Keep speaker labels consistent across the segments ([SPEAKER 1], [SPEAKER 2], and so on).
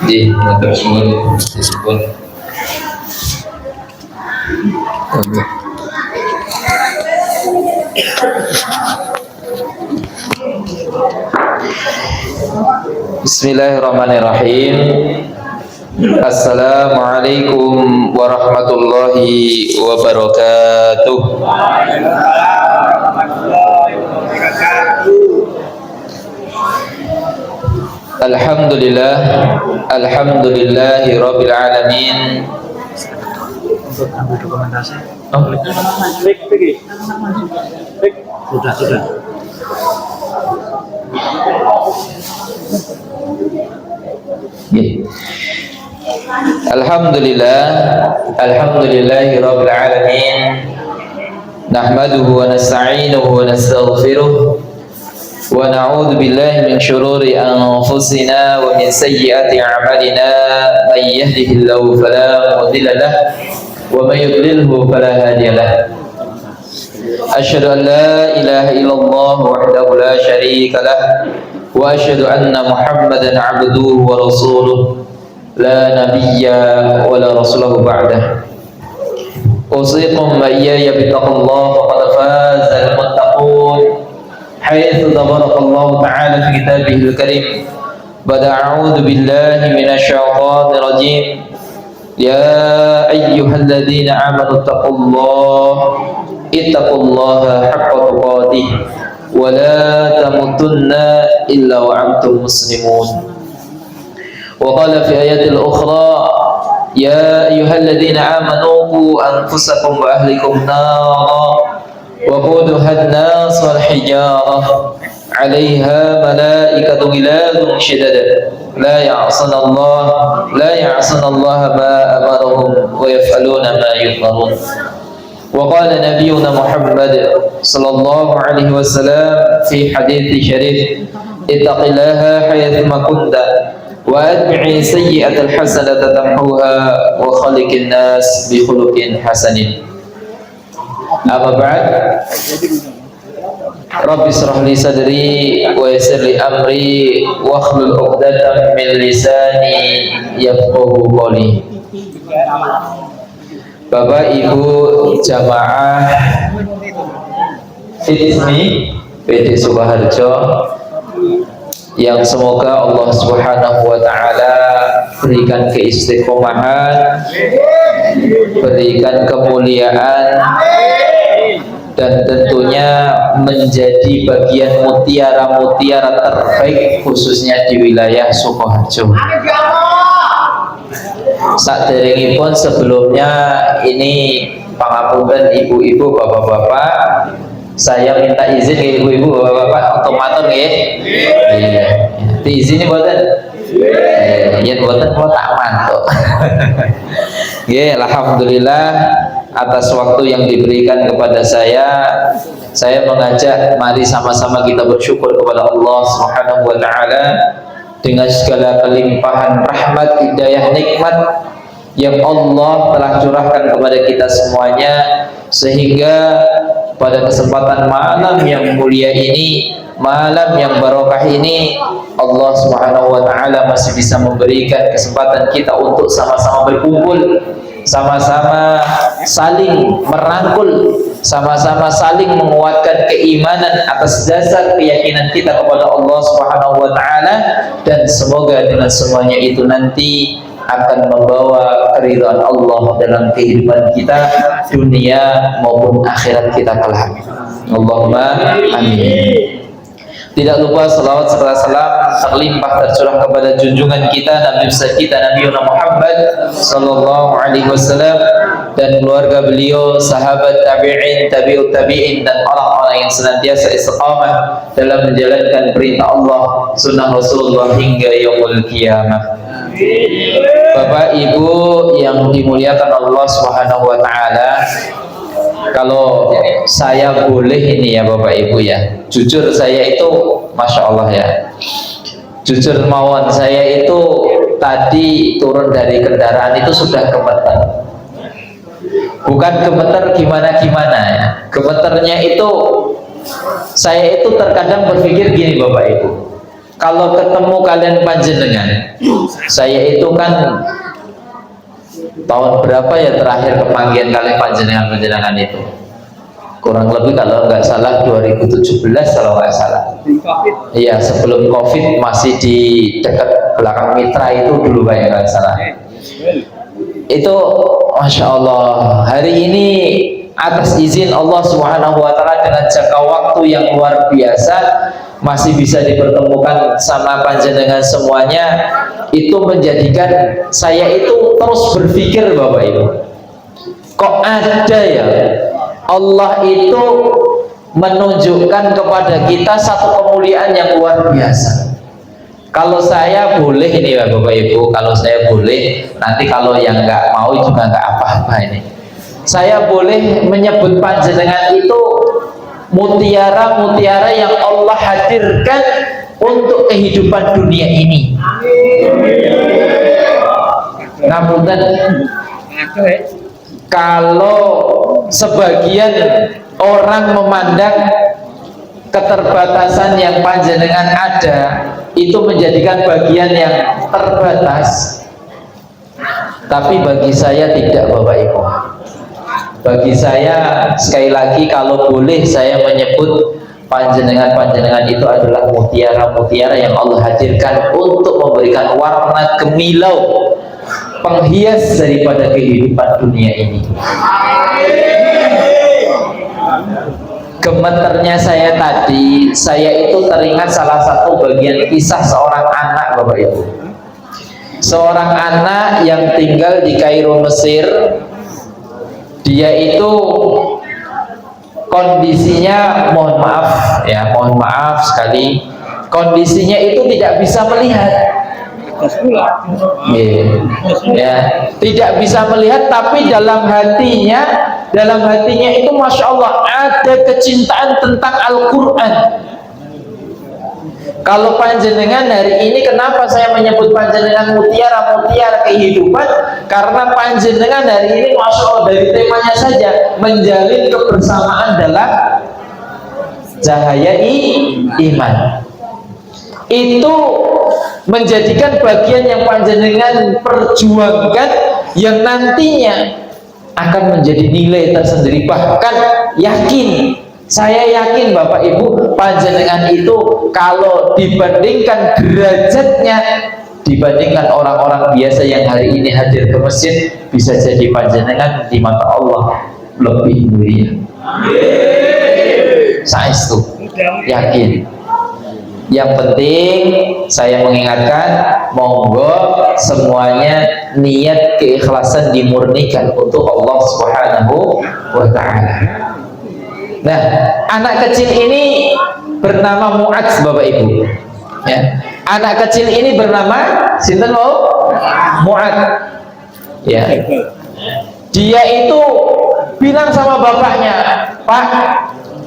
[SPEAKER 1] Di terus disebut. Bismillahirrahmanirrahim. Assalamualaikum warahmatullahi wabarakatuh. Alhamdulillah, alhamdulillahi rabbil alamin.
[SPEAKER 2] Untuk ambil dokumentasi. Sudah.
[SPEAKER 1] Alhamdulillah, alhamdulillahi rabbil alamin. Nahmaduhu wa nasta'inuhu wa nastaghfiruh. Wa na'udzu billahi min shururi anfusina wa min sayyiati a'malina. May yahdihillahu fala mudilla lahu wa may yudlilhu fala hadiya lahu. Asyhadu an la ilaha illallah wahdahu la syarika lah wa asyhadu anna Muhammadan 'abduhu wa rasuluh la nabiyya wa la rasulahu ba'dah. Usikum wa iyaya bittaqullah faqad faza al-muttaqun haitsu tabarakallahu ta'ala fi kitabihil karim. Bada a'udzu billahi minasy syaithanir rajim. Ya ayyuhalladzina amanu ittaqullaha haqqa tuqatih wa la tamutunna illa wa antum muslimun. Wa qala fi ayatil ukhra ya ayyuhalladzina amanu qu anfusakum wa ahlikum nara wa quduha an-nas wal hijarah 'alaiha malaikatun ghiladun shidad la ya'suna Allah ma amarahum wa yaf'aluna ma yu'marun. Wa qala nabiyyuna Muhammad sallallahu alaihi wasallam fi hadits syarif ittaqillaha haythuma kunta wa ad'i sayyi'atal hasanata tamhuha wa khaliqin nas bi khuluqin hasanin. Amma ba'd. Rabbi shrah li sadri wa yassir li amri wa hlul 'uqdatam min lisani yafqahu qawli. Bapak Ibu jamaah Fitmi PD Sukoharjo yang semoga Allah Subhanahu wa taala berikan keistiqomahan, berikan kemuliaan, dan tentunya menjadi bagian mutiara-mutiara terbaik khususnya di wilayah Sukoharjo. Saderengipun sebelumnya ini pangapunten ibu-ibu, bapak-bapak, saya minta izin ke ibu-ibu, bapak-bapak untuk matur nggih. Iya. Diizini mboten? Yen mboten kok tak mantuk. Nggih, alhamdulillah atas waktu yang diberikan kepada saya mengajak mari sama-sama kita bersyukur kepada Allah Subhanahu wa taala dengan segala kelimpahan rahmat, hidayah, nikmat yang Allah telah curahkan kepada kita semuanya, sehingga pada kesempatan malam yang mulia ini, malam yang barokah ini, Allah Subhanahu wa taala masih bisa memberikan kesempatan kita untuk sama-sama berkumpul, sama-sama saling merangkul, sama-sama saling menguatkan keimanan atas dasar keyakinan kita kepada Allah Subhanahu wa taala, dan semoga dengan semuanya itu nanti akan membawa keridhaan Allah dalam kehidupan kita dunia maupun akhirat kita kelak. Allahumma amin. Tidak lupa salawat serta salam terlimpah tercurah kepada junjungan kita Nabi besar kita Nabi Muhammad sallallahu alaihi wasallam dan keluarga beliau, sahabat tabi'in, tabi'ut tabi'in, dan orang-orang yang senantiasa istiqamah dalam menjalankan perintah Allah, sunnah Rasulullah hingga yaumul qiyamah. Bapak Ibu yang dimuliakan Allah Subhanahu wa taala, kalau saya boleh ini ya Bapak Ibu ya, jujur saya itu Masya Allah ya, jujur mawon saya itu tadi turun dari kendaraan itu sudah gemeter. Bukan gemeter gimana-gimana ya, gemeternya itu saya itu terkadang berpikir gini Bapak Ibu, kalau ketemu kalian panjenengan, saya itu kan tahun berapa ya terakhir kepanggilan kalian panjenengan itu? Kurang lebih kalau nggak salah 2017 kalau nggak salah. Iya, sebelum COVID, masih di dekat belakang Mitra itu dulu Pak ya nggak salah. Itu Masya Allah, hari ini atas izin Allah Subhanahu wa Ta'ala dengan jangka waktu yang luar biasa masih bisa dipertemukan sama panjenengan semuanya, itu menjadikan saya itu terus berpikir Bapak Ibu, kok ada ya Allah itu menunjukkan kepada kita satu kemuliaan yang luar biasa. Kalau saya boleh ini ya Bapak Ibu, kalau saya boleh, nanti kalau yang nggak mau juga nggak apa-apa ini. Saya boleh menyebut panjenengan itu mutiara-mutiara yang Allah hadirkan untuk kehidupan dunia ini. Namun kalau sebagian orang memandang keterbatasan yang panjenengan ada itu menjadikan bagian yang terbatas, tapi bagi saya tidak Bapak Ibu. Bagi saya sekali lagi, kalau boleh saya menyebut panjenengan itu adalah mutiara-mutiara yang Allah hadirkan untuk memberikan warna gemilau, penghias daripada kehidupan dunia ini. Gemeternya saya tadi, saya itu teringat salah satu bagian kisah seorang anak Bapak Ibu. Seorang anak yang tinggal di Kairo, Mesir. Dia itu kondisinya, mohon maaf ya, mohon maaf sekali, kondisinya itu tidak bisa melihat. Ya, tidak bisa melihat, tapi dalam hatinya itu Masya Allah ada kecintaan tentang Al-Quran. Kalau panjenengan hari ini, kenapa saya menyebut panjenengan mutiara-mutiara kehidupan? Karena panjenengan hari ini Masya Allah dari temanya saja menjalin kebersamaan dalam cahaya iman. Itu menjadikan bagian yang panjenengan perjuangkan, yang nantinya akan menjadi nilai tersendiri. Bahkan saya yakin Bapak Ibu, panjenengan itu kalau dibandingkan derajatnya dibandingkan orang-orang biasa yang hari ini hadir ke masjid, bisa jadi panjenengan di mata Allah lebih mulia. Saya itu yakin. Yang penting saya mengingatkan, monggo semuanya niat keikhlasan dimurnikan untuk Allah Subhanahu wa Ta'ala. Nah, anak kecil ini bernama Mu'adz Bapak Ibu. Ya. Anak kecil ini bernama sinten Mu'adz. Ya. Dia itu bilang sama bapaknya, "Pak,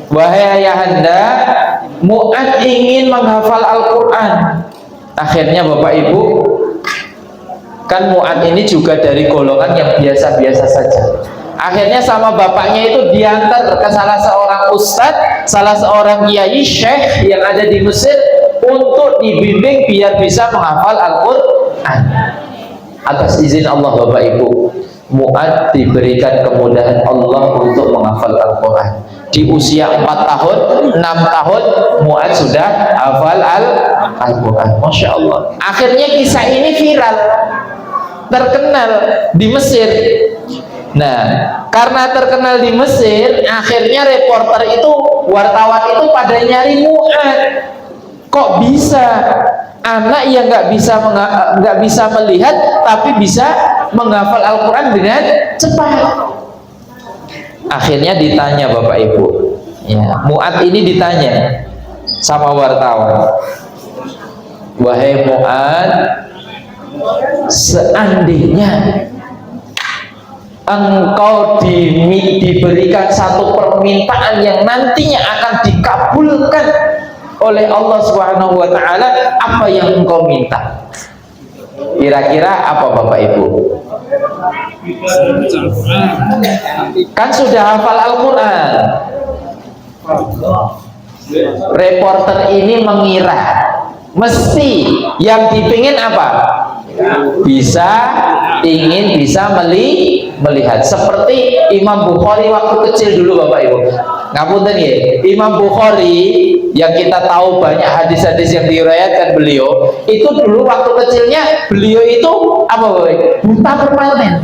[SPEAKER 1] wahai ayahanda, Mu'adz ingin menghafal Al-Quran." Akhirnya Bapak Ibu, kan Mu'adz ini juga dari golongan yang biasa-biasa saja. Akhirnya sama bapaknya itu diantar ke salah seorang ustadz, salah seorang kiai syekh yang ada di Mesir untuk dibimbing biar bisa menghafal Al-Quran. Atas izin Allah Bapak Ibu, Mu'adz diberikan kemudahan Allah untuk menghafal Al-Quran. Di usia 4 tahun, 6 tahun, Mu'adz sudah hafal Al-Quran. Masya Allah. Akhirnya kisah ini viral, terkenal di Mesir. Nah, karena terkenal di Mesir, akhirnya reporter itu, wartawan itu pada nyari Mu'adz. Kok bisa anak yang nggak bisa melihat tapi bisa menghafal Al-Quran dengan cepat? Akhirnya ditanya Bapak Ibu, ya, Mu'adz ini ditanya sama wartawan, "Wahai Mu'adz, seandainya engkau diberikan satu permintaan yang nantinya akan dikabulkan oleh Allah Subhanahu wa Ta'ala, apa yang engkau minta?" Kira-kira apa Bapak Ibu? Kan sudah hafal Al-Quran. Reporter ini mengira Mesti yang dipingin apa? Ingin bisa melihat. Seperti Imam Bukhari waktu kecil dulu Bapak Ibu. Ngapunten ya, Imam Bukhari yang kita tahu banyak hadis-hadis yang diriwayatkan beliau, itu dulu waktu kecilnya beliau itu apa Bapak Ibu? Buta permanen.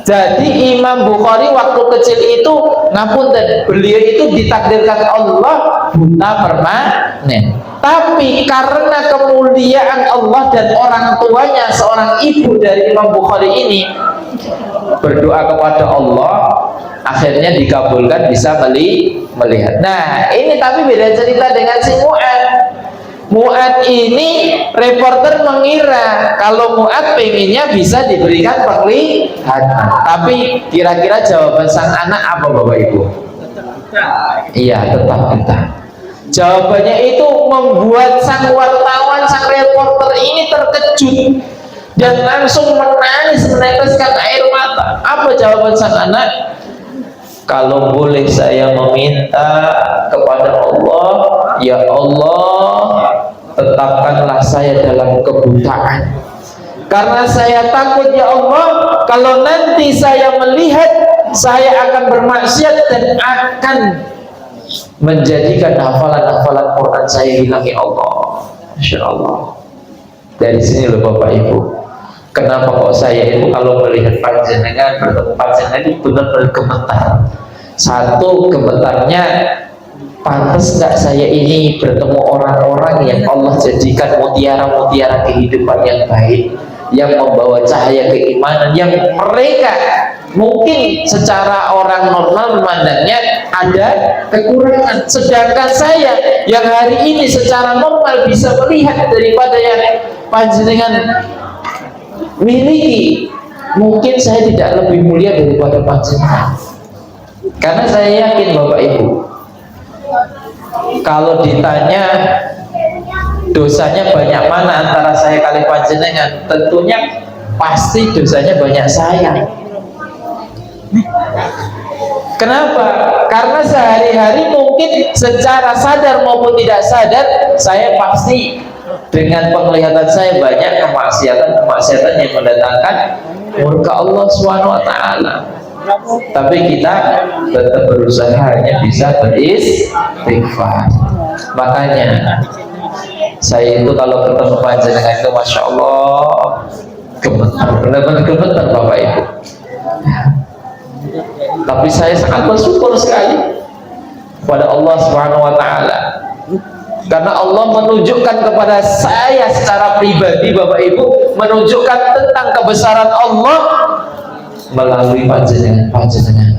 [SPEAKER 1] Jadi Imam Bukhari waktu kecil itu ngapunten, beliau itu ditakdirkan Allah buta permanen. Tapi karena kemuliaan Allah dan orang tuanya seorang ibu dari Imam Bukhari ini berdoa kepada Allah, akhirnya dikabulkan bisa melihat. Nah ini tapi beda cerita dengan si Mu'ad. Mu'ad ini reporter mengira kalau Mu'ad pengennya bisa diberikan penglihatan, tapi kira-kira jawaban sang anak apa Bapak Ibu? Iya, tetap. Jawabannya itu membuat sang wartawan, sang reporter ini terkejut dan langsung menangis, meneteskan air mata. Apa jawaban sang anak? Kalau boleh saya meminta kepada Allah, ya Allah, tetapkanlah saya dalam kebutaan. Karena saya takut ya Allah, kalau nanti saya melihat, saya akan bermaksiat dan akan menjadikan hafalan-hafalan Quran saya hilang ya Allah. Masya Allah. Dari sini loh Bapak Ibu, kenapa kok saya itu kalau melihat panjenengan, bertemu panjenengan itu benar-benar gemetar. Satu, gemetarnya pantas nggak saya ini bertemu orang-orang yang Allah jadikan mutiara-mutiara kehidupan yang baik, yang membawa cahaya keimanan, yang mereka mungkin secara orang normal memandangnya ada kekurangan, sedangkan saya yang hari ini secara normal bisa melihat daripada yang panjenengan miliki, mungkin saya tidak lebih mulia daripada panjenengan. Karena saya yakin Bapak Ibu, kalau ditanya dosanya banyak mana antara saya kali panjenengan, tentunya pasti dosanya banyak saya. Kenapa? Karena sehari-hari mungkin secara sadar maupun tidak sadar, saya pasti dengan penglihatan saya banyak kemaksiatan yang mendatangkan murka Allah SWT. Tapi kita tetap berusaha hanya bisa beristighfar. Makanya saya itu kalau ketemu panjenengan itu Masya Allah gemetar, benar-benar gemetar Bapak Ibu. Tapi saya sangat bersyukur sekali kepada Allah Subhanahu wa Ta'ala, karena Allah menunjukkan kepada saya secara pribadi Bapak Ibu, menunjukkan tentang kebesaran Allah melalui panjenengan.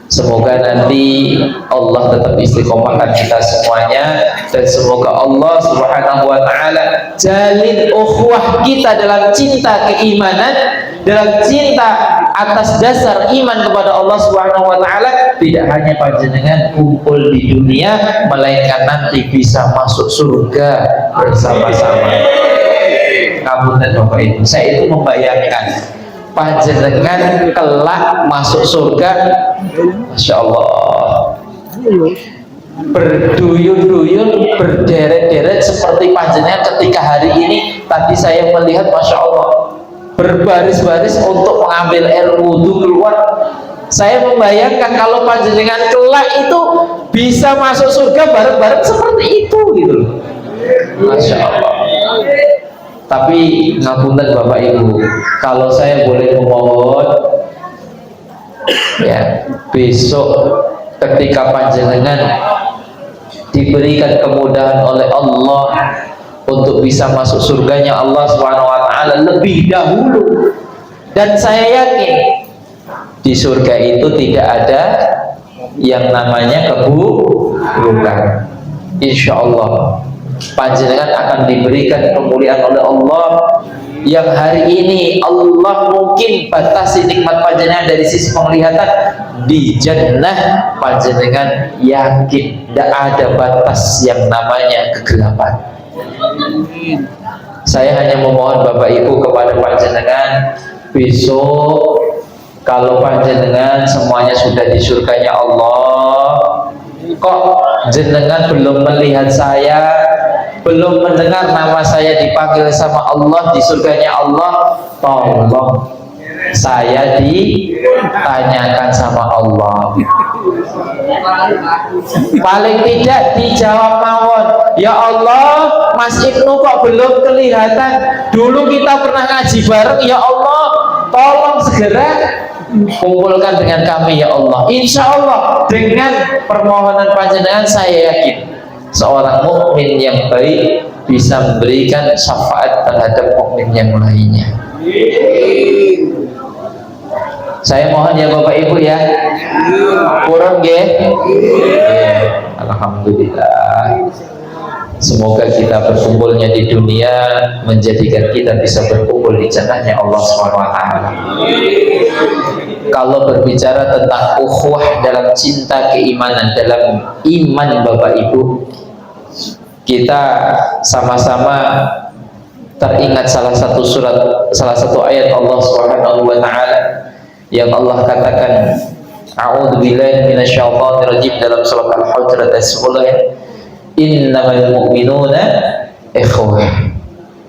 [SPEAKER 1] Semoga nanti Allah tetap istiqomahkan kita semuanya, dan semoga Allah Subhanahu wa Ta'ala jalin ukhuwah kita dalam cinta keimanan, dalam cinta atas dasar iman kepada Allah Subhanahu wa Ta'ala, tidak hanya panjenengan kumpul di dunia, melainkan nanti bisa masuk surga bersama-sama. Ngapunten Bapak Ibu, saya itu membayangkan panjenengan kelak masuk surga, Masya Allah, berduyun-duyun, berderet-deret seperti panjenengan ketika hari ini tadi saya melihat, Masya Allah, berbaris-baris untuk mengambil air wudhu keluar. Saya membayangkan kalau panjenengan kelak itu bisa masuk surga bareng-bareng seperti itu gitu, Masya Allah. Tapi ngapunten Bapak Ibu, kalau saya boleh memohon, ya, besok ketika panjenengan diberikan kemudahan oleh Allah untuk bisa masuk surganya Allah Subhanahu wa Ta'ala lebih dahulu, dan saya yakin di surga itu tidak ada yang namanya keburukan. Insya Allah panjenengan akan diberikan kemuliaan oleh Allah yang hari ini Allah mungkin batasi nikmat panjenengan dari sisi penglihatan. Di jannah panjenengan yakin tidak ada batas yang namanya kegelapan. Saya hanya memohon Bapak Ibu kepada panjenengan, besok kalau panjenengan semuanya sudah di surganya Allah, kok jenengan belum melihat saya, belum mendengar nama saya dipanggil sama Allah di surganya Allah, tolong saya ditanyakan sama Allah. Paling tidak dijawab mawon, ya Allah, Mas Ibnu kok belum kelihatan, dulu kita pernah ngaji bareng, ya Allah, tolong segera kumpulkan dengan kami ya Allah. Insya Allah dengan permohonan panjenengan saya yakin seorang mukmin yang baik bisa memberikan syafaat terhadap mukmin yang lainnya. Saya mohon ya Bapak Ibu ya, kurang nggih? Alhamdulillah. Semoga kita berkumpulnya di dunia menjadikan kita bisa berkumpul di jannahnya Allah SWT. Kalau berbicara tentang ukhuwah dalam cinta keimanan, dalam iman Bapak Ibu, kita sama-sama teringat salah satu ayat Allah Subhanahu wa taala yang Allah katakan, a'udzubillahi minasyaitonirrajim, dalam surat Al-Hujurat ayat 10, innamal mu'minuna ikhwah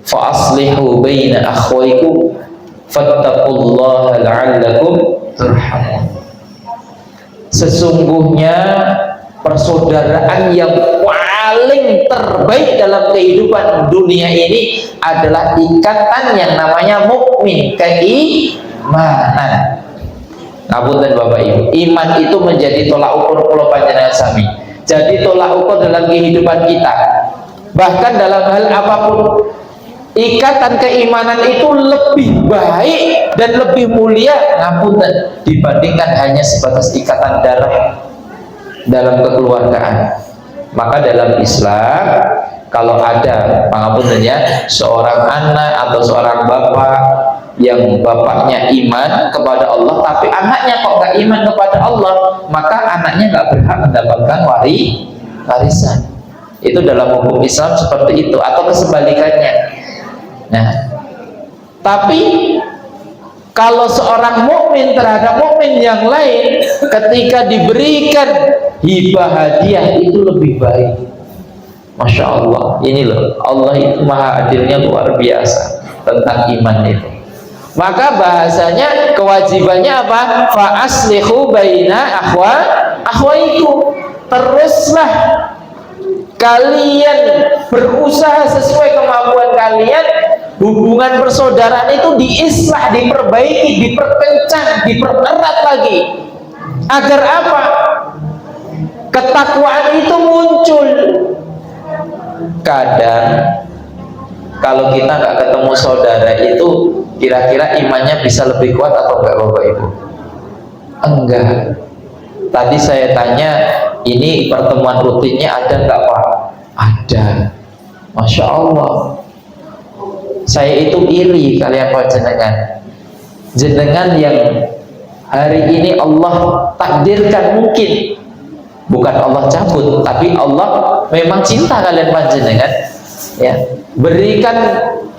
[SPEAKER 1] fa aslihu baina akhwaykum fattaqullaha la'allakum turhamun. Sesungguhnya persaudaraan yang paling terbaik dalam kehidupan dunia ini adalah ikatan yang namanya mukmin, keimanan. Ngapunten Bapak Ibu, iman itu menjadi tolak ukur kula panjenengan sami. Jadi tolak ukur dalam kehidupan kita. Bahkan dalam hal apapun, ikatan keimanan itu lebih baik dan lebih mulia, ngapunten, dibandingkan hanya sebatas ikatan darah dalam kekeluargaan. Maka dalam Islam, kalau ada pangapuntennya seorang anak atau seorang bapak yang bapaknya iman kepada Allah tapi anaknya kok nggak iman kepada Allah, maka anaknya nggak berhak mendapatkan warisan. Itu dalam hukum Islam seperti itu, atau kesebalikannya. Nah, tapi kalau seorang mukmin terhadap mukmin yang lain, ketika diberikan hibah hadiah itu lebih baik. Masya Allah, ini loh, Allah itu maha adilnya luar biasa tentang iman itu. Maka bahasanya kewajibannya apa? Fa aslihu baina akhwaikum. Teruslah kalian berusaha sesuai kemampuan kalian, hubungan persaudaraan itu diislah, diperbaiki, diperkencang, dipererat lagi. Agar apa? Ketakwaan itu muncul. Kadang kalau kita nggak ketemu saudara itu, kira-kira imannya bisa lebih kuat atau enggak Bapak Ibu? Enggak. Tadi saya tanya, ini pertemuan rutinnya ada enggak Pak? Ada. Masya Allah. Saya itu iri kalian panjenengan. Jenengan yang hari ini Allah takdirkan, mungkin bukan Allah cabut, tapi Allah memang cinta kalian panjenengan, ya, berikan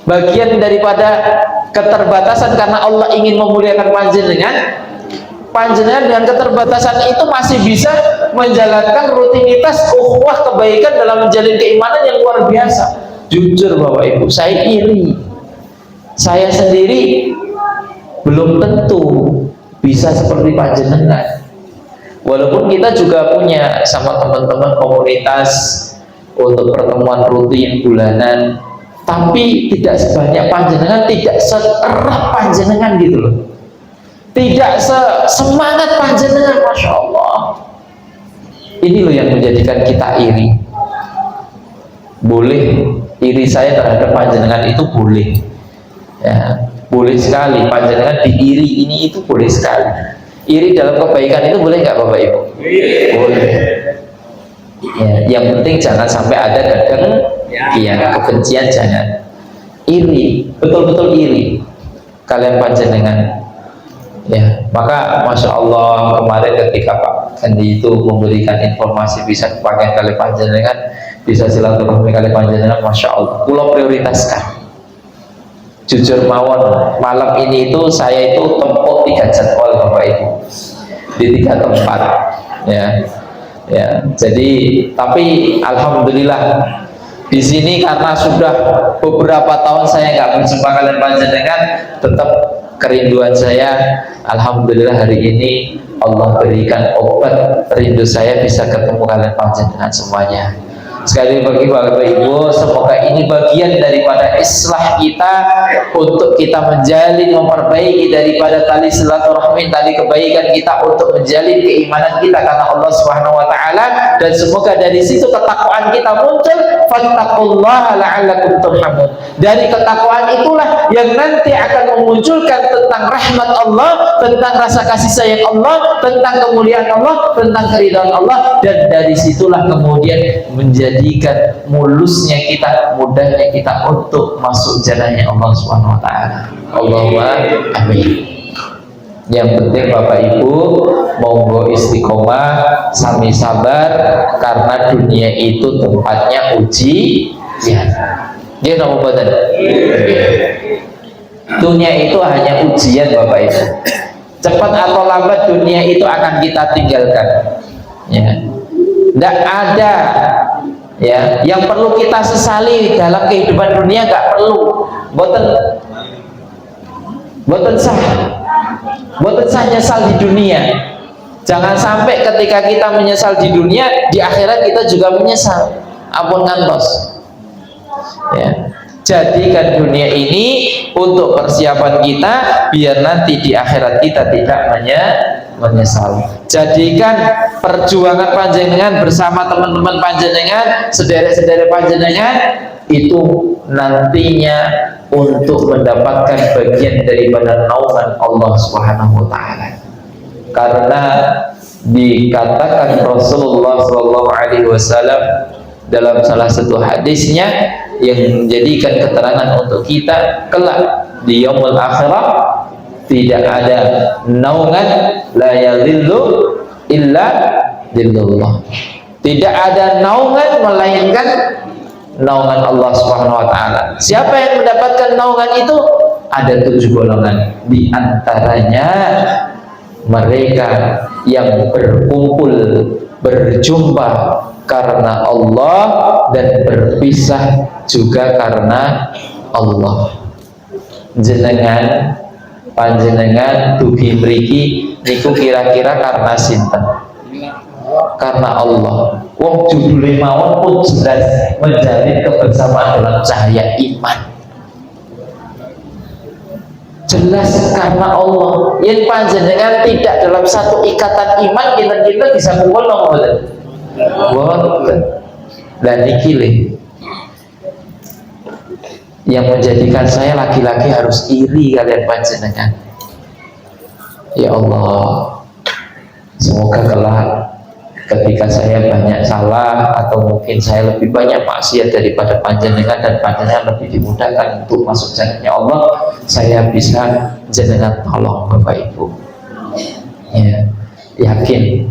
[SPEAKER 1] bagian daripada keterbatasan karena Allah ingin memuliakan panjenengan. Panjenengan dengan keterbatasan itu masih bisa menjalankan rutinitas ukhuwah kebaikan dalam menjalin keimanan yang luar biasa. Jujur Bapak Ibu, saya iri. Saya sendiri belum tentu bisa seperti panjenengan. Walaupun kita juga punya sama teman-teman komunitas untuk pertemuan rutin bulanan, tapi tidak sebanyak panjenengan, tidak seerat panjenengan gitu loh, tidak semangat panjenengan. Masya Allah, ini loh yang menjadikan kita iri. Boleh iri saya terhadap panjenengan itu boleh, ya, boleh sekali panjenengan diiri, ini itu boleh sekali. Iri dalam kebaikan itu boleh nggak Bapak Ibu? Boleh. Ya, yang penting jangan sampai ada kadang ya kebencian, jangan. Iri, betul-betul iri kalian panjenengan. Ya, maka Masya Allah kemarin ketika Pak Kandi itu memberikan informasi bisa kepanggil kali panjenengan, bisa silaturahmi kali panjenengan, Masya Allah, pulau prioritaskan. Jujur mawon, malam ini itu saya itu tempuh 3 jadwal Bapak Ibu di 3 tempat, ya, ya. Jadi tapi alhamdulillah Di sini karena sudah beberapa tahun saya nggak berjumpa kalian panjenengan, tetap kerinduan saya. Alhamdulillah hari ini Allah berikan obat rindu saya bisa ketemu kalian panjenengan semuanya. Sekali bagi Bapak Ibu, semoga ini bagian daripada islah kita untuk kita menjalin, memperbaiki daripada tali silaturahmi, tali kebaikan kita untuk menjalin keimanan kita karena Allah Subhanahu wa taala, dan semoga dari situ ketakwaan kita muncul. Fattaqullaha la'allakum turhamun. Dari ketakwaan itulah yang nanti akan memunculkan tentang rahmat Allah, tentang rasa kasih sayang Allah, tentang kemuliaan Allah, tentang keridhaan Allah, dan dari situlah kemudian menjadikan mulusnya kita, mudahnya kita untuk masuk jalannya Allah Subhanahu wa taala. Allahumma amin. Yang penting Bapak Ibu monggo istiqomah, sami sabar, karena dunia itu tempatnya ujian. Dia nomor badan. Dunia itu hanya ujian Bapak Ibu. Cepat atau lambat dunia itu akan kita tinggalkan. Ya. Tidak ada ya yang perlu kita sesali dalam kehidupan dunia, nggak perlu. Boten sah nyesal di dunia. Jangan sampai ketika kita menyesal di dunia, di akhirat kita juga menyesal. Ampun ngantos. Ya. Jadikan dunia ini untuk persiapan kita, biar nanti di akhirat kita tidak menyesal. Jadikan perjuangan panjenengan bersama teman-teman panjenengan, sederek-sederek panjenengan, itu nantinya untuk mendapatkan bagian daripada naungan Allah Subhanahu wa taala. Karena dikatakan Rasulullah sallallahu alaihi wasallam dalam salah satu hadisnya yang menjadikan keterangan untuk kita kelak di yaumul akhirah, tidak ada naungan la yadhillu illa dhillullah. Tidak ada naungan melainkan naungan Allah Subhanahu wa taala. Siapa yang mendapatkan naungan itu? Ada 7 golongan. Di antaranya mereka yang berkumpul, berjumpa karena Allah dan berpisah juga karena Allah. Jenengan panjenengan dugi mriki niku kira-kira karena sinten? Karena Allah. Wong judule mawon pun jelas menjalin kebersamaan dalam cahaya iman. Jelas karena Allah. Yang panjenengan tidak dalam satu ikatan iman, kita bisa kumpul mboten. Boten. Dan niki yang menjadikan saya laki-laki harus iri kalian panjenengan. Ya Allah, semoga kelak ketika saya banyak salah atau mungkin saya lebih banyak maksiat daripada panjenengan dan panjenengan lebih dimudahkan untuk masuk jalannya Allah, saya bisa jenengan tolong Bapak Ibu. Ya, yakin.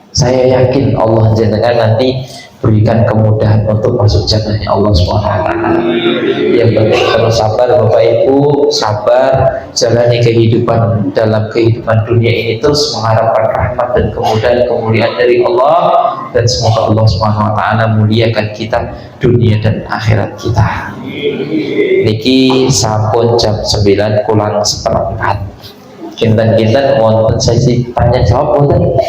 [SPEAKER 1] Saya yakin Allah jenengan nanti berikan kemudahan untuk masuk jalannya Allah SWT. Yang penting terus sabar Bapak Ibu, sabar, jalani kehidupan dalam kehidupan dunia ini terus mengharapkan rahmat dan kemudahan dari Allah, dan semoga Allah SWT muliakan kita dunia dan akhirat kita. Niki sampun jam 9 kurang seperempat. Kinten-kinten wonten sesi tanya jawab wonten.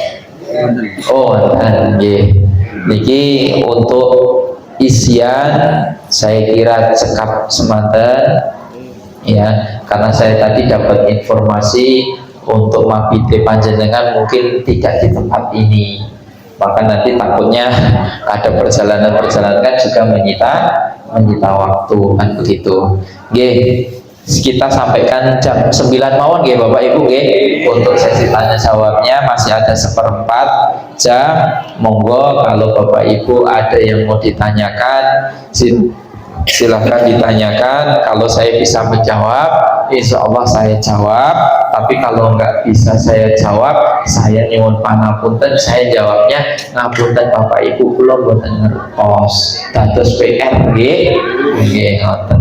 [SPEAKER 1] Oh, nggih. Niki untuk isian saya kira cekap semanten ya, karena saya tadi dapat informasi untuk mabite panjenengan mungkin tidak di tempat ini, maka nanti takutnya ada perjalanan kan juga menyita waktu kan begitu. Nggih, kita sampaikan jam 9 mawon nggih Bapak Ibu nggih. Untuk sesi tanya jawabnya masih ada 1/4 jam. Monggo kalau Bapak Ibu ada yang mau ditanyakan silahkan ditanyakan. Kalau saya bisa menjawab, insya Allah saya jawab. Tapi kalau nggak bisa saya jawab, saya nyuwun pangapunten, saya jawabnya ngapunten Bapak Ibu kula mboten ngertos dados PR nggih. Nggih ngoten.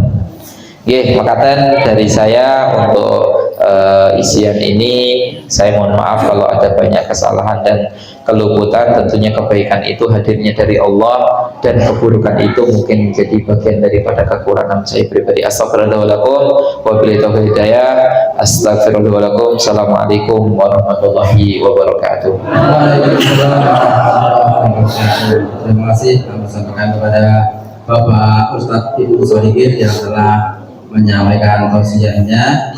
[SPEAKER 1] Nggih, makaten dari saya untuk isian ini. Saya mohon maaf kalau ada banyak kesalahan dan keluputan, tentunya kebaikan itu hadirnya dari Allah, dan keburukan itu mungkin menjadi bagian daripada kekurangan saya pribadi. Astagfirullahaladzim, wabillahi taufiq hidayah. Astagfirullahaladzim. Assalamualaikum warahmatullahi wabarakatuh.
[SPEAKER 3] Waalaikumsalam warahmatullahi wabarakatuh. Terima kasih kami sampaikan kepada Bapak Ustadz Ibu Solihin yang telah menyampaikan tausiahnya.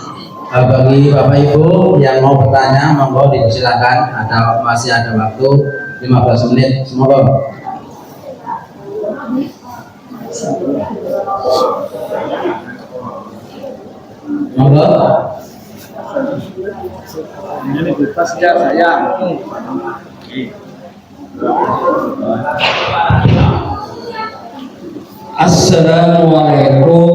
[SPEAKER 3] Bagi Bapak Ibu yang mau bertanya, monggo dipersilakan. Masih ada waktu 15 menit. Semoga. Monggo.
[SPEAKER 2] Ini bebas ya saya.
[SPEAKER 4] Assalamualaikum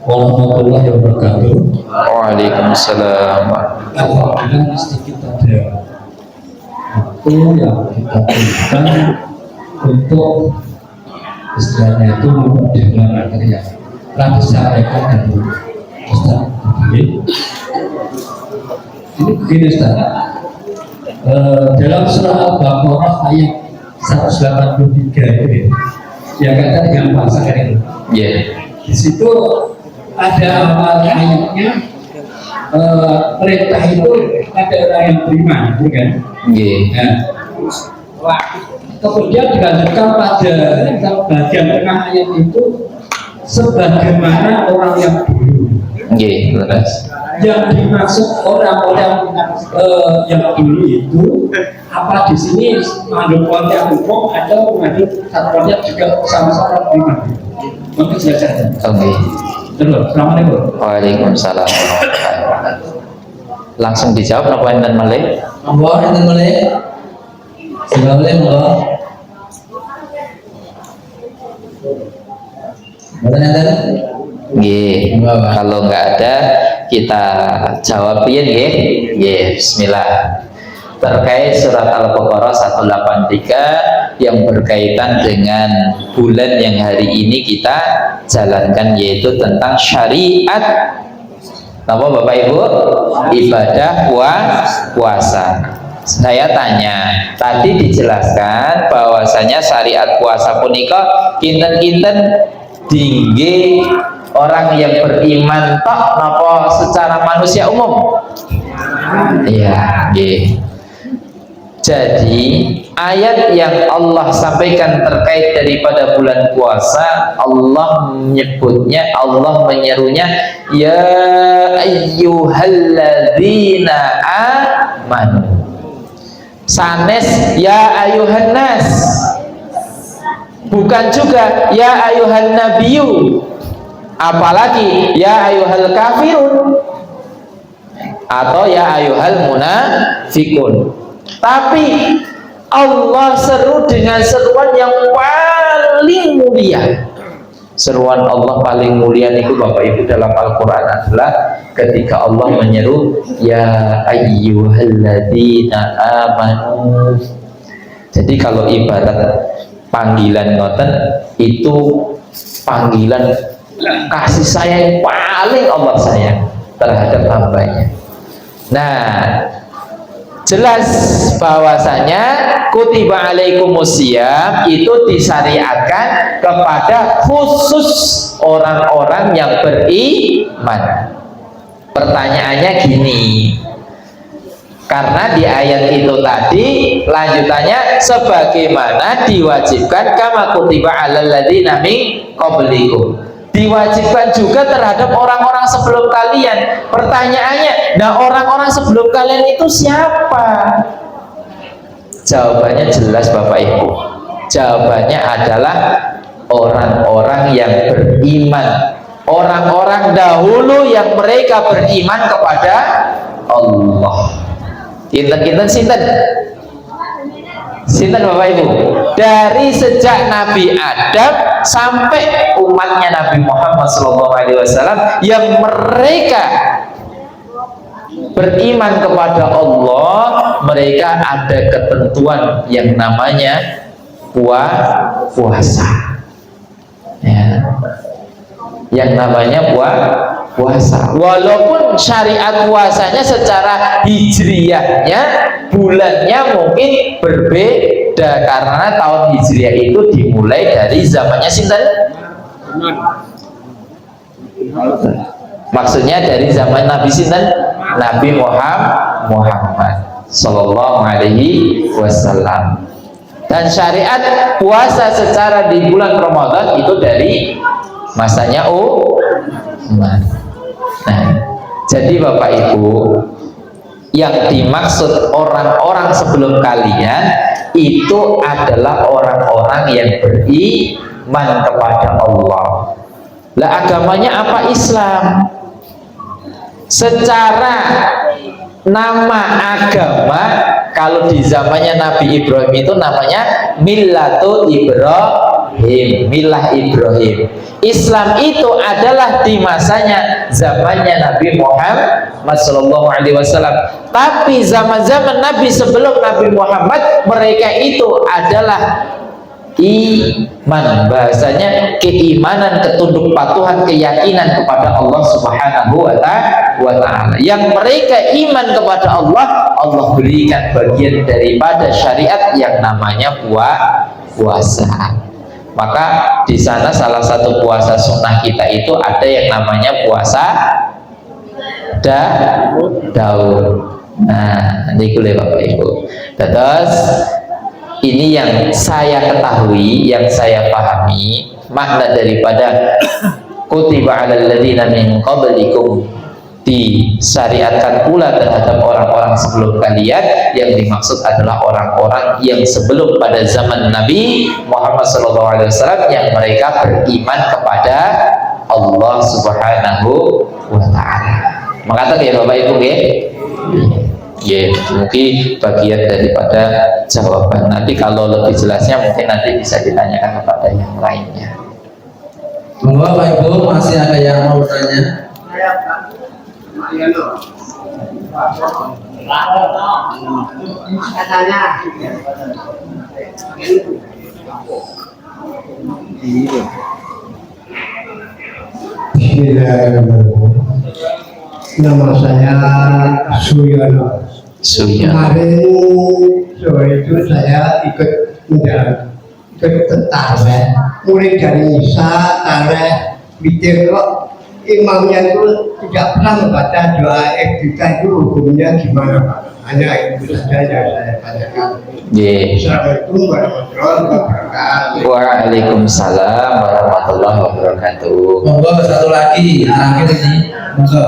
[SPEAKER 4] warahmatullahi wabarakatuh.
[SPEAKER 1] Waalaikumsalam.
[SPEAKER 4] Alhamdulillah mesti kita ada waktu yang kita berikan untuk istilahnya itu memperdalam materi yang telah disampaikan dari Ustaz Abdul. Ini begini Ustaz, dalam surah Al-Baqarah ayat 183 ini yang kata dengan bahasa itu. Di situ ada awal ayatnya, perintah itu ada orang yang beriman, bukan? Nah, kemudian dilanjutkan pada bagian tengah ayat itu sebagaimana orang yang dulu. Yang dimaksud orang-orang yang dulu itu apa di sini mengandung konteks hukum atau mengandung konteks juga sama-sama beriman? Mungkin saja. Terus, assalamualaikum.
[SPEAKER 1] Waalaikumsalam. Langsung dijawab apa enten malih?
[SPEAKER 3] Monggo enten malih. Silahkan monggo. Mboten enten?
[SPEAKER 1] Nggih. Kalau nggak ada kita jawab piye nggih? Nggih, bismillah. Terkait surat Al-Baqarah 183 yang berkaitan dengan bulan yang hari ini kita jalankan, yaitu tentang syariat apa Bapak Ibu? Ibadah puasa. Saya tanya, tadi dijelaskan bahwasanya syariat puasa punika kinten-kinten dingge orang yang beriman tok napa secara manusia umum? Iya, nggih. Jadi ayat yang Allah sampaikan terkait daripada bulan puasa, Allah menyebutnya, Allah menyerunya ya ayyuhalladzina amanu. Sanes ya ayuhan nas. Bukan juga ya ayuhan nabiyyu. Apalagi ya ayuhal kafirun atau ya ayuhal munafikun. Tapi Allah seru dengan seruan yang paling mulia. Seruan Allah paling mulia itu Bapak Ibu dalam Al-Quran adalah ketika Allah menyeru ya ayyuhalladzina amanu. Jadi kalau ibarat panggilan ngoten itu panggilan kasih sayang paling Allah sayang terhadap hambanya. Nah, jelas bahwasanya kutiba alaikumusiyam itu disyariatkan kepada khusus orang-orang yang beriman. Pertanyaannya gini, karena di ayat itu tadi lanjutannya sebagaimana diwajibkan kama kutiba alal ladzina min qablikum, diwajibkan juga terhadap orang-orang sebelum kalian. Pertanyaannya, nah orang-orang sebelum kalian itu siapa? Jawabannya jelas Bapak Ibu. Jawabannya adalah orang-orang yang beriman, orang-orang dahulu yang mereka beriman kepada Allah. Kinten-kinten sinten? Sinten Bapak Ibu? Dari sejak Nabi Adam sampai umatnya Nabi Muhammad SAW yang mereka beriman kepada Allah, mereka ada ketentuan yang namanya puasa. Ya. Yang namanya puasa. Walaupun syariat puasanya secara hijriyahnya bulannya mungkin berbeda karena tahun hijriyah itu dimulai dari zamannya sinten? Maksudnya dari zaman Nabi sinten? Nabi Muhammad sallallahu alaihi wasallam. Dan syariat puasa secara di bulan Ramadan itu dari masanya Umar. Nah, jadi Bapak Ibu, yang dimaksud orang-orang sebelum kalian itu adalah orang-orang yang beriman kepada Allah. Lah agamanya apa? Islam. Secara nama agama, kalau di zamannya Nabi Ibrahim itu namanya Millatul Ibrahim, Milah Ibrahim. Islam itu adalah di masanya zamannya Nabi Muhammad Sallallahu Alaihi Wasallam. Tapi zaman-zaman Nabi sebelum Nabi Muhammad, mereka itu adalah iman, bahasanya keimanan, ketunduk patuhan, keyakinan kepada Allah Subhanahu wa Ta'ala. Yang mereka iman kepada Allah, Allah berikan bagian daripada syariat yang namanya puasa. Maka di sana salah satu puasa sunnah kita itu ada yang namanya puasa Daud. Nah, ini boleh Bapak Ibu. Terus ini yang saya ketahui, yang saya pahami makna daripada kutiba 'alal ladzina min qablikum, disyariatkan pula terhadap orang-orang sebelum kalian. Yang dimaksud adalah orang-orang yang sebelum pada zaman Nabi Muhammad SAW yang mereka beriman kepada Allah Subhanahu wa Ta'ala. Mengatakan ya Bapak Ibu ya. Ya, mungkin bagian daripada jawaban. Nanti kalau lebih jelasnya mungkin nanti bisa ditanyakan kepada yang lainnya.
[SPEAKER 3] Monggo Bapak Ibu, masih ada yang mau bertanya?
[SPEAKER 5] Nama saya Suyono. Kemarin sore itu saya ikut tarawih, mulai dari Isa, tarawih, mikir kok imamnya itu tidak pernah membaca doa iftitah, itu hukumnya gimana Pak? Hanya itu saja yang saya tanyakan. Assalamualaikum warahmatullahi wabarakatuh.
[SPEAKER 1] Waalaikumsalam warahmatullahi wabarakatuh.
[SPEAKER 3] Monggo satu lagi terakhir ini. Monggo.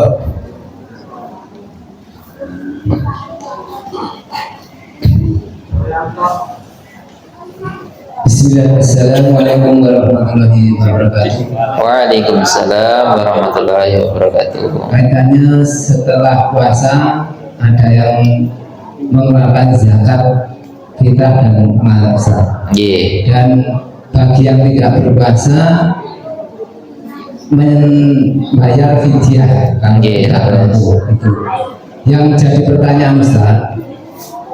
[SPEAKER 3] Bismillahirrahmanirrahim. Assalamualaikum warahmatullahi wabarakatuh.
[SPEAKER 1] Waalaikumsalam warahmatullahi wabarakatuh.
[SPEAKER 3] Kaitannya setelah puasa ada yang mengeluarkan zakat fitrah dan masak. Dan bagi yang tidak berpuasa membayar fidyah kalau tidak mampu itu. Yang jadi pertanyaan Ustaz,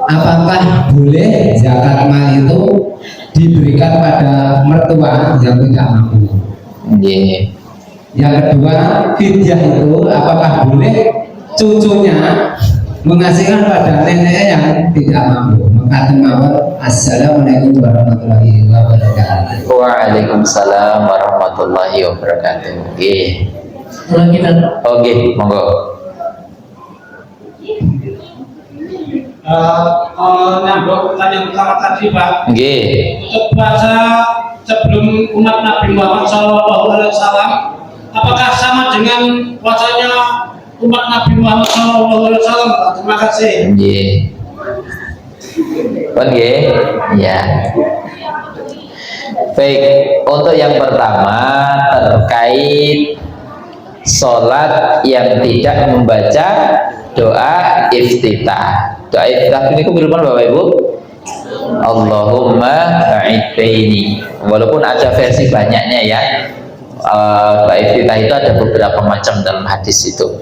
[SPEAKER 3] apakah boleh zakat mal itu diberikan pada mertua yang tidak mampu? Yang kedua, fidyah itu apakah boleh cucunya mengasihkan pada neneknya yang tidak mampu? Maka Assalamualaikum warahmatullahi wabarakatuh.
[SPEAKER 1] Waalaikumsalam warahmatullahi wabarakatuh. Oke, monggo.
[SPEAKER 2] Nyambung pertanyaan pertama tadi Pak. Untuk puasa sebelum umat Nabi Muhammad SAW, apakah sama dengan puasanya umat Nabi Muhammad SAW? Terima kasih.
[SPEAKER 1] Ya. Baik, untuk yang pertama terkait sholat yang tidak membaca doa iftitah. Doa iftitah ini kebetulan Bapak Ibu, Allahumma ba'id baini. Walaupun ada versi banyaknya ya. Doa iftitah itu ada beberapa macam dalam hadis itu.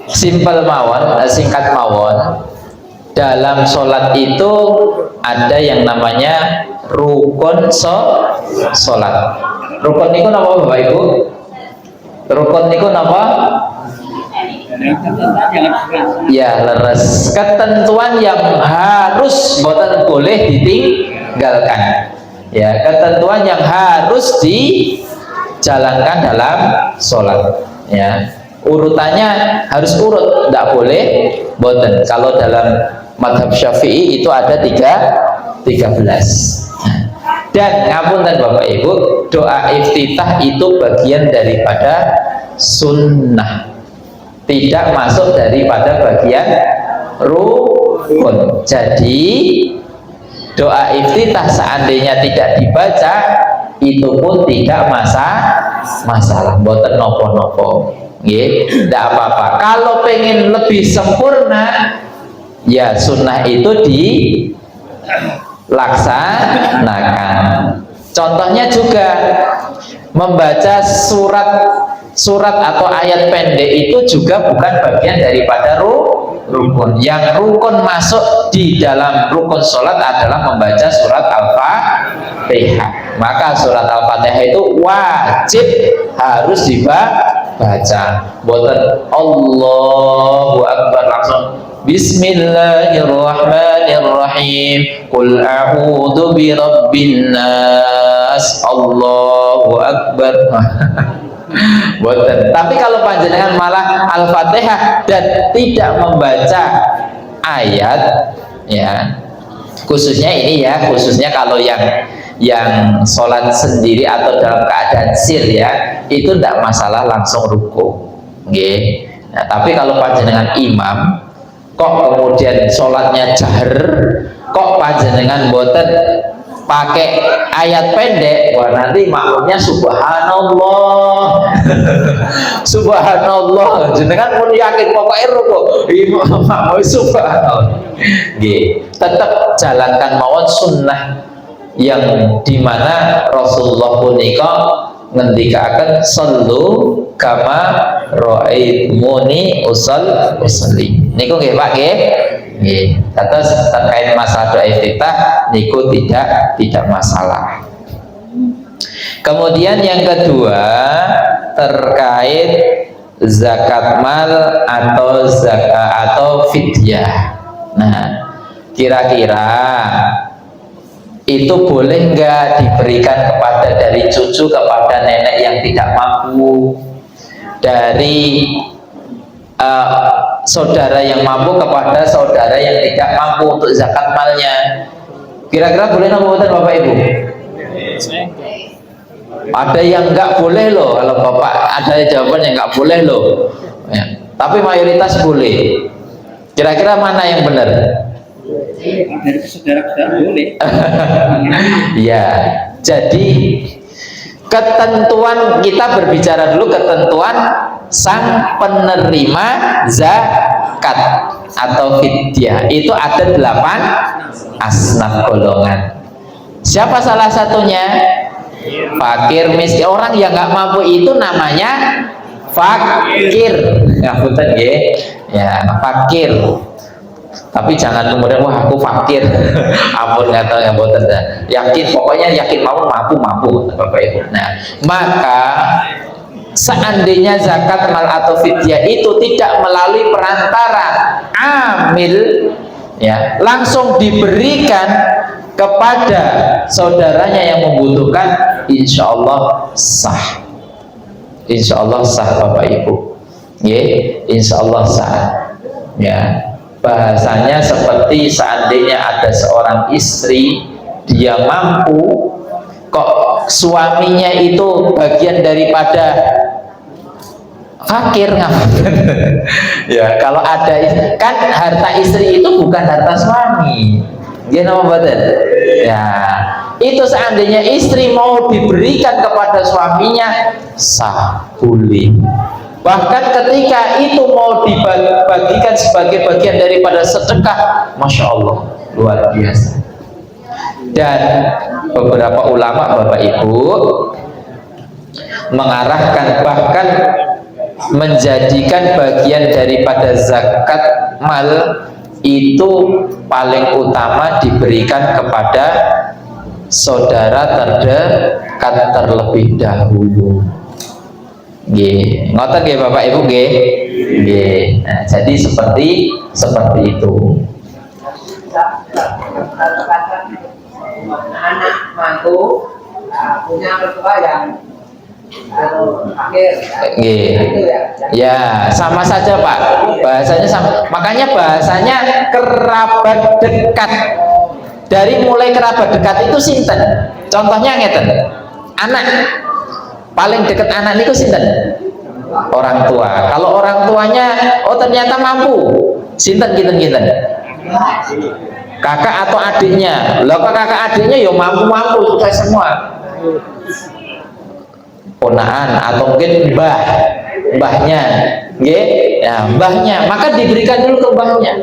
[SPEAKER 1] Simpel mawon, singkat mawon. Dalam sholat itu ada yang namanya rukun sholat. Rukun itu apa Bapak Ibu? Rukun niku napa? Ya, leres. Ketentuan yang harus boten boleh ditinggalkan. Ya, ketentuan yang harus dijalankan dalam sholat. Ya, urutannya harus urut, tidak boleh boten. Kalau dalam madhab Syafi'i itu ada 13. Dan ngapunten Bapak Ibu, doa iftitah itu bagian daripada sunnah, tidak masuk daripada bagian rukun. Jadi doa iftitah seandainya tidak dibaca itu pun tidak masalah, boten nopo-nopo, tidak apa-apa. Kalau pengen lebih sempurna, ya sunnah itu dilaksanakan. Contohnya juga membaca surat atau ayat pendek itu juga bukan bagian daripada rukun. Yang rukun masuk di dalam rukun sholat adalah membaca surat Al-Fatihah. Maka surat Al-Fatihah itu wajib harus dibaca. Boten Allahu Akbar langsung Bismillahirrahmanirrahim. Qul a'udzu birabbin nas. Allahu Akbar. Boten. Tapi kalau panjenengan malah Al-Fatihah dan tidak membaca ayat, ya, khususnya ini ya, khususnya kalau yang sholat sendiri atau dalam keadaan sir, ya, itu tidak masalah langsung ruku. Okay. Nah, tapi kalau panjenengan imam kok kemudian sholatnya jahar, kok panjenengan boten pakai ayat pendek, wah nanti makmumnya subhanallah. Subhanallah, jenengan pun yakin pokoknya ruku makmum subhanallah. Tetap jalankan mawon sunnah yang dimana Rasulullah punika ngendikaken sallu kama ra'aitumuni usolli. Niku nggih Pak nggih. Nggih. Terus terkait masalah doa iftitah niku tidak masalah. Kemudian yang kedua terkait zakat mal atau zakat atau fidyah. Nah, kira-kira itu boleh nggak diberikan kepada dari cucu kepada nenek yang tidak mampu, dari saudara yang mampu kepada saudara yang tidak mampu untuk zakat malnya? Kira-kira boleh nggak Bapak Ibu? Ada yang nggak boleh loh, kalau Bapak ada jawaban yang nggak boleh loh, ya. Tapi mayoritas boleh. Kira-kira mana yang benar?
[SPEAKER 4] Dari saudara-saudara boleh.
[SPEAKER 1] Ya, jadi ketentuan, kita berbicara dulu ketentuan sang penerima zakat atau fidyah. Itu ada 8 asnaf golongan. Siapa salah satunya? Fakir, miskin. Orang yang nggak mampu itu namanya fakir. Ngapunten nggih. Ya, fakir. Tapi jangan kemudian wah aku fakir. Ampun kata yang boten. Yakin, pokoknya yakin mampu Bapak Ibu. Nah, maka seandainya zakat mal atau fidyah itu tidak melalui perantara amil, ya, langsung diberikan kepada saudaranya yang membutuhkan, insya Allah sah. Insya Allah sah Bapak Ibu. Ya, insya Allah sah. Ya, bahasanya seperti seandainya ada seorang istri, dia mampu, kok suaminya itu bagian daripada fakir, ya, kalau ada, kan harta istri itu bukan harta suami. Gimana badan? Ya, itu seandainya istri mau diberikan kepada suaminya sah, boleh. Bahkan ketika itu mau dibagikan sebagai bagian daripada sedekah, Masya Allah, luar biasa. Dan beberapa ulama Bapak Ibu mengarahkan, bahkan menjadikan bagian daripada zakat mal itu paling utama diberikan kepada saudara terdekat terlebih dahulu. Nggih, ngoten nggih Bapak Ibu nggih. Nggih. Nah, jadi seperti itu.
[SPEAKER 6] Anak mantu punya mertua yang akhir
[SPEAKER 1] Nggih.
[SPEAKER 6] itu ya.
[SPEAKER 1] Ya, sama saja Pak. Bahasanya sama. Makanya bahasanya kerabat dekat. Dari mulai kerabat dekat itu sinten? Contohnya ngeten. Anak paling dekat anak niku sinten? Orang tua. Kalau orang tuanya ternyata mampu, sinten kinten-kinten? Kakak atau adiknya. Lah kakak adiknya ya mampu-mampu sukses semua. Ponaan atau mungkin mbahnya, nggih, ya mbahnya, maka diberikan dulu ke mbahnya.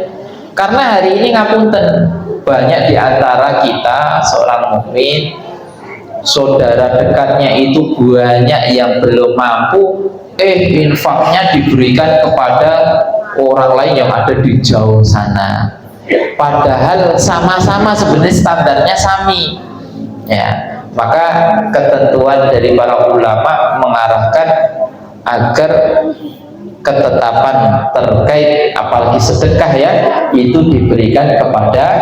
[SPEAKER 1] Karena hari ini ngapunten, banyak di antara kita seorang mukmin, saudara dekatnya itu banyak yang belum mampu, infaknya diberikan kepada orang lain yang ada di jauh sana. Padahal sama-sama sebenarnya standarnya sami, ya. Maka ketentuan dari para ulama mengarahkan agar ketetapan terkait apalagi sedekah ya itu diberikan kepada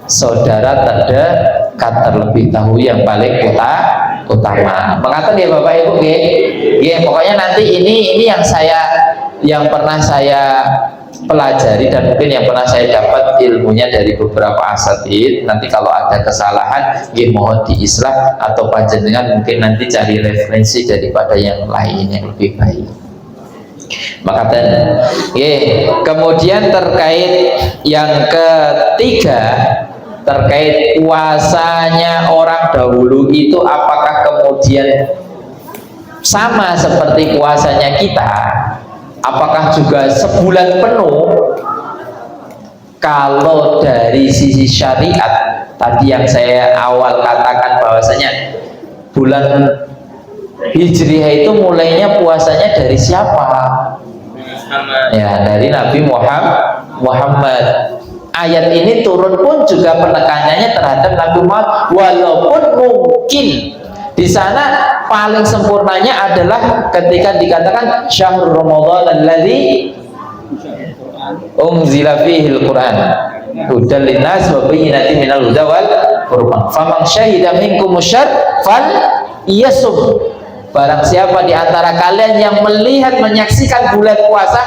[SPEAKER 1] saudara terdekat terlebih dahulu yang paling utama. Mengatakan ya Bapak Ibu ya, pokoknya nanti ini yang pernah saya pelajari dan mungkin yang pernah saya dapat ilmunya dari beberapa asatid. Nanti kalau ada kesalahan mohon diislah atau panjenengan mungkin nanti cari referensi daripada yang lain yang lebih baik. Maka kemudian terkait yang ketiga, terkait puasanya orang dahulu itu apakah kemudian sama seperti puasanya kita? Apakah juga sebulan penuh? Kalau dari sisi syariat tadi yang saya awal katakan bahwasanya bulan Hijriah itu mulainya puasanya dari siapa? Ya, dari Nabi Muhammad. Ayat ini turun pun juga penekanannya terhadap Nabi Muhammad, walaupun mungkin di sana paling sempurnanya adalah ketika dikatakan syahrul Ramadan alladzi unzila fihi al-Qur'an hudal linnas wa bayyinatin minal huda wal furqan faman syahida minkum syahra fal yasum. Barang siapa di antara kalian yang melihat menyaksikan bulan puasa,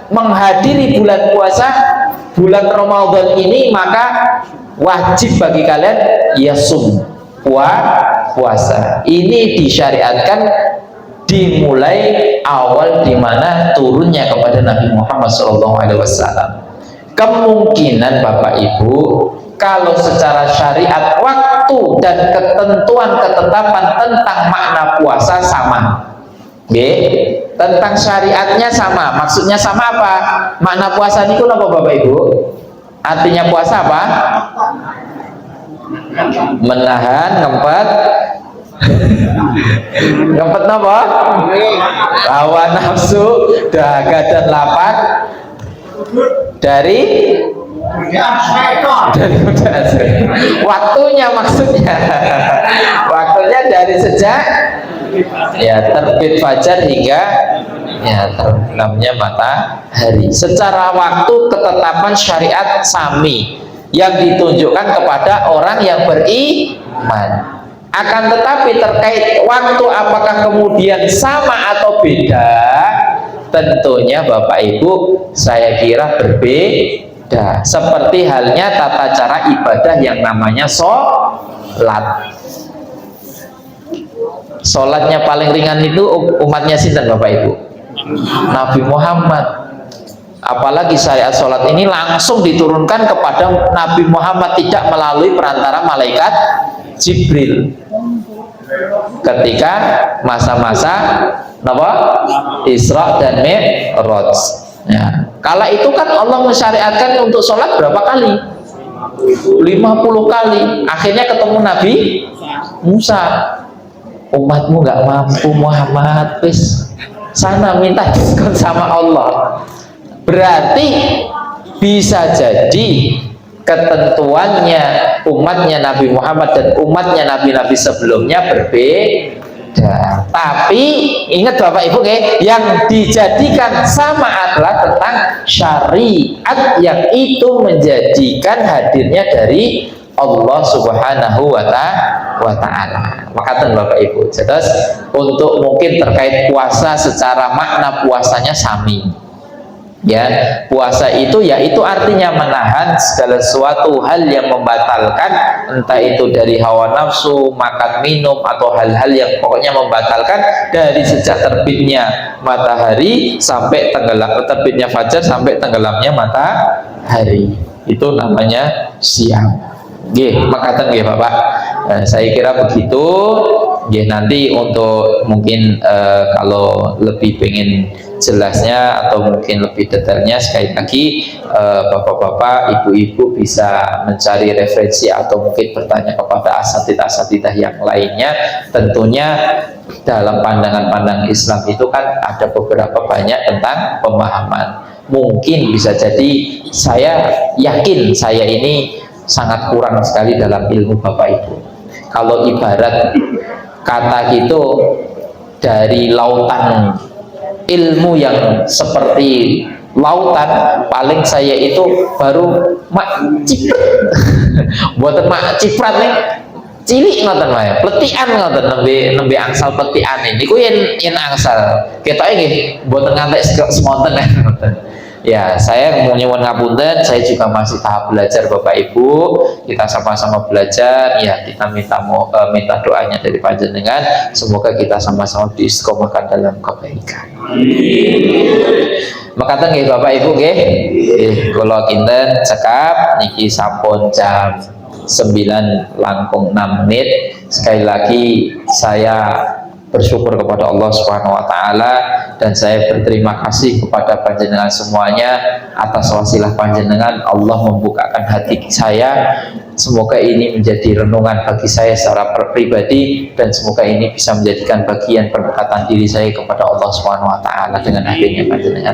[SPEAKER 1] menghadiri bulan puasa bulan Ramadan ini, maka wajib bagi kalian yasum, puasa. Ini disyariatkan dimulai awal di mana turunnya kepada Nabi Muhammad SAW. Kemungkinan Bapak Ibu, kalau secara syariat waktu dan ketentuan ketetapan tentang makna puasa sama, tentang syariatnya sama. Maksudnya sama apa? Makna puasa itu apa Bapak Ibu? Artinya puasa apa? Menahan, ngempet apa? Hawa nafsu, dahaga dan lapar dari waktunya, maksudnya waktunya dari sejak ya terbit fajar hingga ya terbenamnya matahari. Secara waktu ketetapan syariat sami yang ditunjukkan kepada orang yang beriman. Akan tetapi terkait waktu apakah kemudian sama atau beda, tentunya Bapak Ibu saya kira berbeda. Seperti halnya tata cara ibadah yang namanya sholat. Sholatnya paling ringan itu umatnya sinten Bapak Ibu? Nabi Muhammad. Apalagi syariat sholat ini langsung diturunkan kepada Nabi Muhammad, tidak melalui perantara malaikat Jibril. Ketika masa-masa Isra dan Mi'raj. Ya. Kala itu kan Allah mensyariatkan untuk sholat berapa kali? 50 kali. Akhirnya ketemu Nabi Musa. Umatmu nggak mampu Muhammad, wis sana minta diskon sama Allah. Berarti bisa jadi ketentuannya umatnya Nabi Muhammad dan umatnya nabi-nabi sebelumnya berbeda. ada. Tapi ingat Bapak Ibu yang dijadikan sama adalah tentang syariat yang itu menjadikan hadirnya dari Allah Subhanahu wa ta'ala. Makatan Bapak Ibu. Jadi untuk mungkin terkait puasa secara makna puasanya sami. Ya, puasa itu yaitu artinya menahan segala sesuatu hal yang membatalkan, entah itu dari hawa nafsu, makan minum, atau hal-hal yang pokoknya membatalkan dari sejak terbitnya matahari sampai terbitnya fajar sampai tenggelamnya matahari. Itu namanya siam. Nggih, makatan nggih Bapak. Saya kira begitu. Nggih, nanti untuk mungkin kalau lebih pengen jelasnya atau mungkin lebih detailnya, sekali lagi bapak-bapak, ibu-ibu bisa mencari referensi atau mungkin bertanya kepada asatidz-asatidzah yang lainnya. Tentunya dalam pandangan-pandangan Islam itu kan ada beberapa banyak tentang pemahaman. Mungkin bisa jadi saya yakin saya ini sangat kurang sekali dalam ilmu Bapak Ibu. Kalau ibarat kata gitu, dari lautan ilmu yang seperti lautan, paling saya itu baru mak ciprat buatan mak ciprat nih cilik ngoten wae, pletikan ngoten nembe angsal pletikan niku yen angsal ketoke nggih mboten ngantek semonten ngoten. Ya, saya mau nyuwun ngapunten, saya juga masih tahap belajar Bapak Ibu. Kita sama-sama belajar, ya kita minta doanya dari panjenengan, semoga kita sama-sama diistiqomahkan dalam kebaikan. Makatan nggih Bapak Ibu nggih. Kula kinten cekap niki sampun jam 9 langkung 6 menit. Sekali lagi saya bersyukur kepada Allah Subhanahu wa ta'ala, dan saya berterima kasih kepada panjenengan semuanya atas wasilah panjenengan. Allah membukakan hati saya, semoga ini menjadi renungan bagi saya secara pribadi, dan semoga ini bisa menjadikan bagian pendekatan diri saya kepada Allah Subhanahu wa ta'ala dengan hadirnya panjenengan.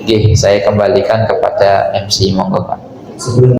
[SPEAKER 1] Oke, saya kembalikan kepada MC, monggo Pak.